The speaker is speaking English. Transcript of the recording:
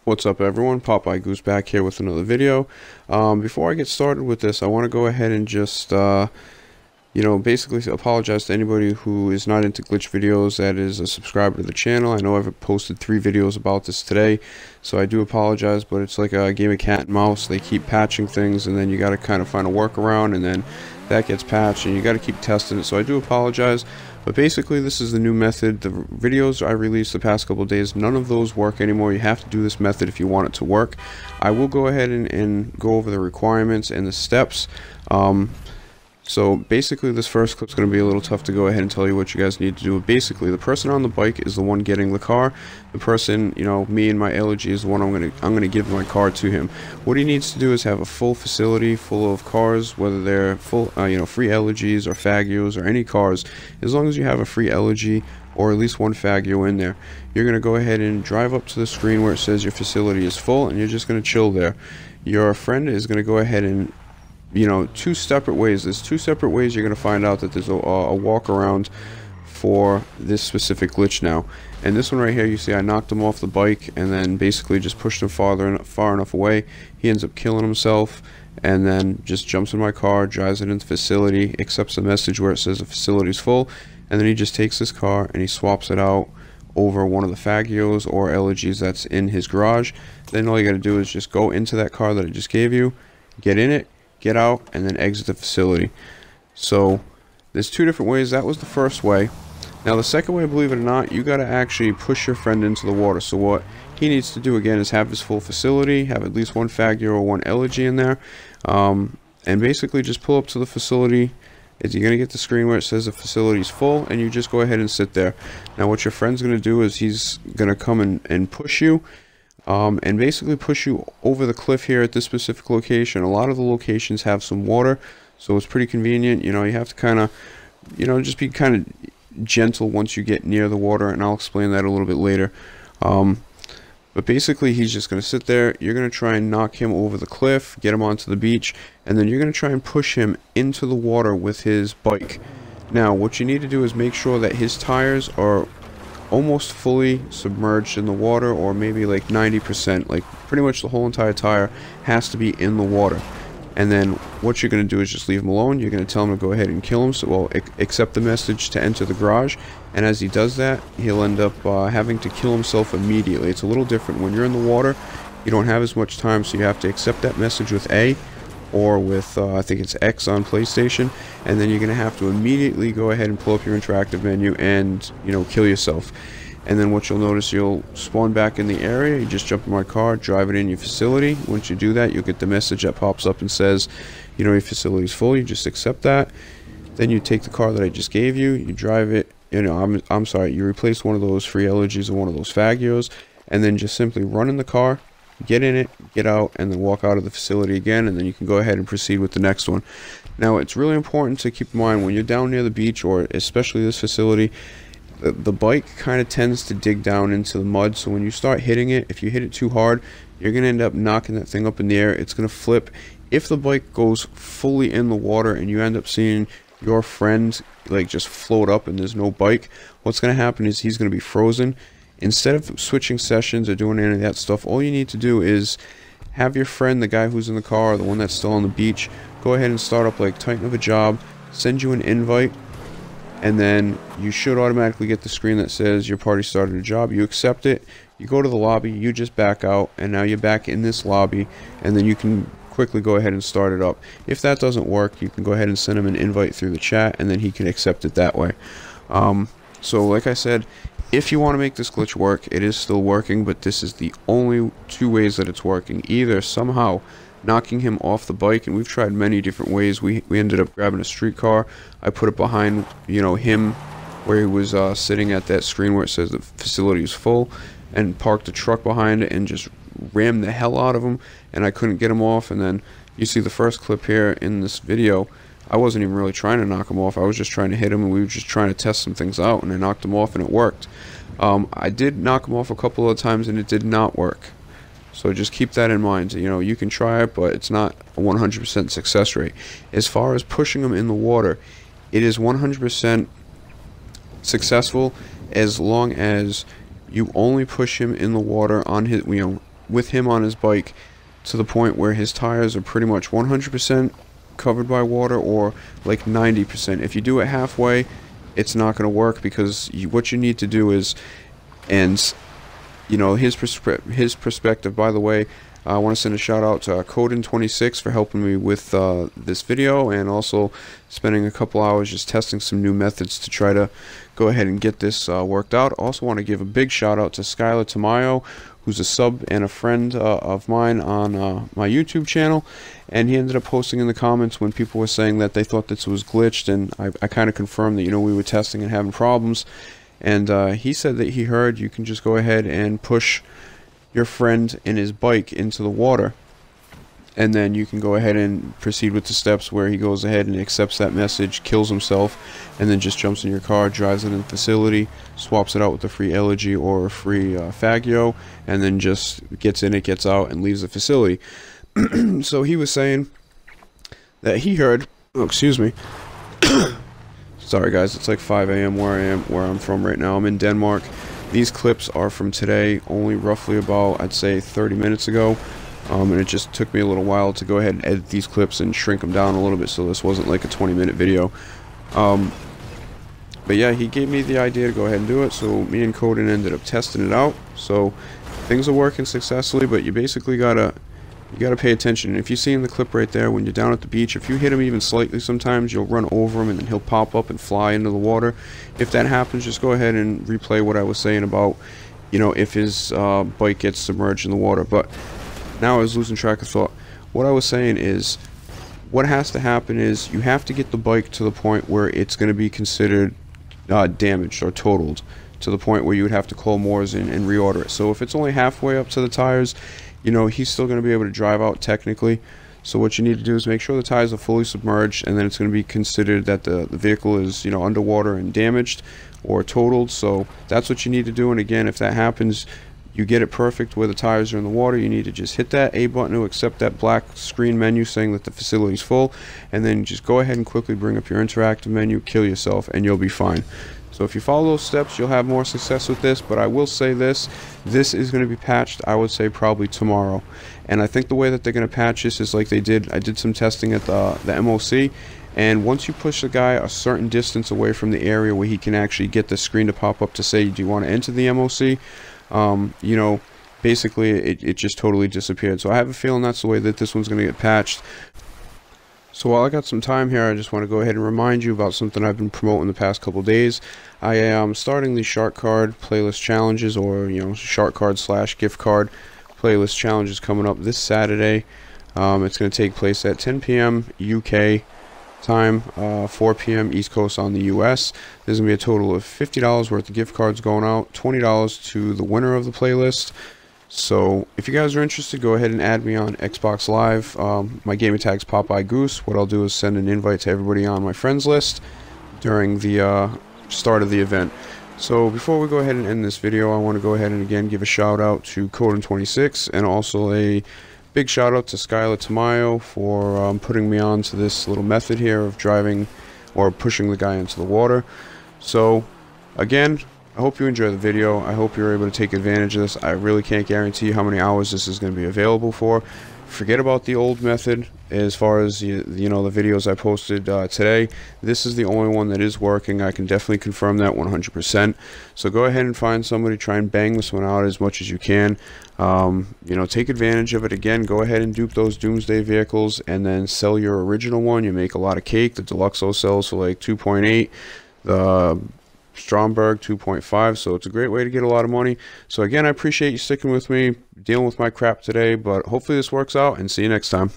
What's up, everyone? Popeye Goose back here with another video. Before I get started with this, I want to go ahead and just basically apologize to anybody who is not into glitch videos that is a subscriber to the channel. I know I've posted 3 videos about this today, so I do apologize, but it's like a game of cat and mouse. They keep patching things, and then you got to kind of find a workaround, and then that gets patched, and you got to keep testing it, so I do apologize. But basically, this is the new method. The videos I released the past couple of days, none of those work anymore. You have to do this method if you want it to work. I will go ahead and go over the requirements and the steps. So basically, this first clip is going to be a little tough to go ahead and tell you what you guys need to do. Basically, the person on the bike is the one getting the car. The person, me and my elegy is the one I'm gonna give my car to him. What he needs to do is have a full facility full of cars, whether they're full, free elegies or faggios or any cars. As long as you have a free elegy or at least one faggio in there, you're gonna go ahead and drive up to the screen where it says your facility is full, and you're just gonna chill there. Your friend is gonna go ahead and two separate ways. There's 2 separate ways you're going to find out that there's a walk around for this specific glitch now. And this one right here, you see I knocked him off the bike and then basically just pushed him far enough away. He ends up killing himself and then just jumps in my car, drives it into the facility, accepts a message where it says the facility's full, and then he just takes his car and he swaps it out over one of the faggios or elegies that's in his garage. Then all you got to do is just go into that car that I just gave you, get in it, get out, and then exit the facility. So there's 2 different ways. That was the first way. Now the second way, believe it or not, you got to actually push your friend into the water. So what he needs to do again is have his full facility, have at least one faggio or one elegy in there, and basically just pull up to the facility. You're going to get the screen where it says the facility is full, and you just go ahead and sit there. Now what your friend's going to do is he's going to come and push you, and basically push you over the cliff here at this specific location. A lot of the locations have some water, so it's pretty convenient. You have to kind of, just be kind of gentle once you get near the water, and I'll explain that a little bit later. But basically, he's just going to sit there. You're going to try and knock him over the cliff, get him onto the beach, and then you're going to try and push him into the water with his bike. Now, what you need to do is make sure that his tires are almost fully submerged in the water, or maybe like 90%, like pretty much the whole entire tire has to be in the water. And then what you're going to do is just leave him alone. You're going to tell him to go ahead and kill him, so accept the message to enter the garage, and as he does that, he'll end up having to kill himself immediately. It's a little different when you're in the water. You don't have as much time, so you have to accept that message with A, or with I think it's X on PlayStation, and then you're going to have to immediately go ahead and pull up your interactive menu and kill yourself. And then what you'll notice, you'll spawn back in the area. You just jump in my car, drive it in your facility. Once you do that, you'll get the message that pops up and says your facility's full. You just accept that. Then you take the car that I just gave you, you drive it, I'm sorry, you replace one of those free elegies or one of those faggios, and then just simply run in the car, get in it, get out, and then walk out of the facility again, and then you can go ahead and proceed with the next one. Now, it's really important to keep in mind when you're down near the beach, or especially this facility, the bike kind of tends to dig down into the mud, so when you start hitting it, if you hit it too hard, you're going to end up knocking that thing up in the air. It's going to flip. If the bike goes fully in the water and you end up seeing your friend like just float up and there's no bike, what's going to happen is he's going to be frozen. Instead of switching sessions or doing any of that stuff, all you need to do is have your friend, the guy who's in the car, the one that's still on the beach, go ahead and start up like Titan of a job, send you an invite, and then you should automatically get the screen that says your party started a job. You accept it, you go to the lobby, you just back out, and now you're back in this lobby, and then you can quickly go ahead and start it up. If that doesn't work, you can go ahead and send him an invite through the chat, and then he can accept it that way. So like I said, if you want to make this glitch work, it is still working, but this is the only 2 ways that it's working. Either somehow knocking him off the bike, and we've tried many different ways. We ended up grabbing a streetcar. I put it behind him where he was sitting at that screen where it says the facility is full, and parked a truck behind it and just rammed the hell out of him, and I couldn't get him off. And then you see the first clip here in this video, I wasn't even really trying to knock him off. I was just trying to hit him, and we were just trying to test some things out, and I knocked him off and it worked. I did knock him off a couple of times and it did not work. So just keep that in mind. You can try it, but it's not a 100% success rate. As far as pushing him in the water, it is 100% successful as long as you only push him in the water on his, with him on his bike to the point where his tires are pretty much 100% covered by water, or like 90%. If you do it halfway, it's not going to work, because what you need to do is, and you know, his perspective, by the way, I want to send a shout out to Coden26 for helping me with this video, and also spending a couple hours just testing some new methods to try to go ahead and get this worked out. Also want to give a big shout out to Skylar Tamayo, who's a sub and a friend of mine on my YouTube channel, and he ended up posting in the comments when people were saying that they thought this was glitched, and I kind of confirmed that, you know, we were testing and having problems, and he said that he heard you can just go ahead and push your friend and his bike into the water, and then you can go ahead and proceed with the steps where he goes ahead and accepts that message, kills himself, and then just jumps in your car, drives it in the facility, swaps it out with a free elegy or a free faggio, and then just gets in it, gets out, and leaves the facility. So he was saying that he heard, oh, excuse me, sorry guys, it's like 5 a.m. where I'm from right now. I'm in Denmark. These clips are from today, only roughly about, I'd say, 30 minutes ago. And it just took me a little while to go ahead and edit these clips and shrink them down a little bit, so this wasn't like a 20-minute video. But yeah, he gave me the idea to go ahead and do it, so me and Coden ended up testing it out. So things are working successfully, but you basically gotta pay attention. And if you see in the clip right there, when you're down at the beach, if you hit him even slightly, sometimes you'll run over him and then he'll pop up and fly into the water. If that happens, just go ahead and replay what I was saying about, you know, if his bike gets submerged in the water. But now I was losing track of thought. What I was saying is, what has to happen is you have to get the bike to the point where it's going to be considered damaged or totaled, to the point where you would have to call Moores in and reorder it. So if it's only halfway up to the tires, you know, he's still going to be able to drive out technically. So what you need to do is make sure the tires are fully submerged, and then it's going to be considered that the vehicle is, you know, underwater and damaged or totaled. So that's what you need to do. And again, if that happens, you get it perfect where the tires are in the water, you need to just hit that A button to accept that black screen menu saying that the facility is full, and then just go ahead and quickly bring up your interactive menu, kill yourself, and you'll be fine. So if you follow those steps, you'll have more success with this. But I will say this is going to be patched, I would say, probably tomorrow. And I think the way that they're going to patch this is like they did, I did some testing at the MOC, and once you push the guy a certain distance away from the area where he can actually get the screen to pop up to say, do you want to enter the MOC? You know, basically it just totally disappeared. So I have a feeling that's the way that this one's going to get patched. So while I got some time here, I just want to go ahead and remind you about something I've been promoting the past couple days. I am starting the Shark Card playlist challenges, or, you know, Shark Card / gift card playlist challenges coming up this Saturday. It's going to take place at 10 p.m. UK time, 4 p.m. East Coast on the US. There's going to be a total of $50 worth of gift cards going out, $20 to the winner of the playlist. So if you guys are interested, go ahead and add me on Xbox Live. My gamer tag's Popeye Goose. What I'll do is send an invite to everybody on my friends list during the start of the event. So before we go ahead and end this video, I want to go ahead and again give a shout out to Coden26, and also a big shout out to Skylar Tamayo for putting me on to this little method here of driving or pushing the guy into the water. So again, I hope you enjoy the video. I hope you're able to take advantage of this. I really can't guarantee how many hours this is going to be available for. Forget about the old method as far as you know, the videos I posted today. This is the only one that is working. I can definitely confirm that 100%. So go ahead and find somebody, try and bang this one out as much as you can. You know, take advantage of it. Again, go ahead and dupe those Doomsday vehicles and then sell your original one. You make a lot of cake. The Deluxo sells for like 2.8. The Stromberg 2.5, so it's a great way to get a lot of money. So again, I appreciate you sticking with me, dealing with my crap today, but hopefully this works out, and see you next time.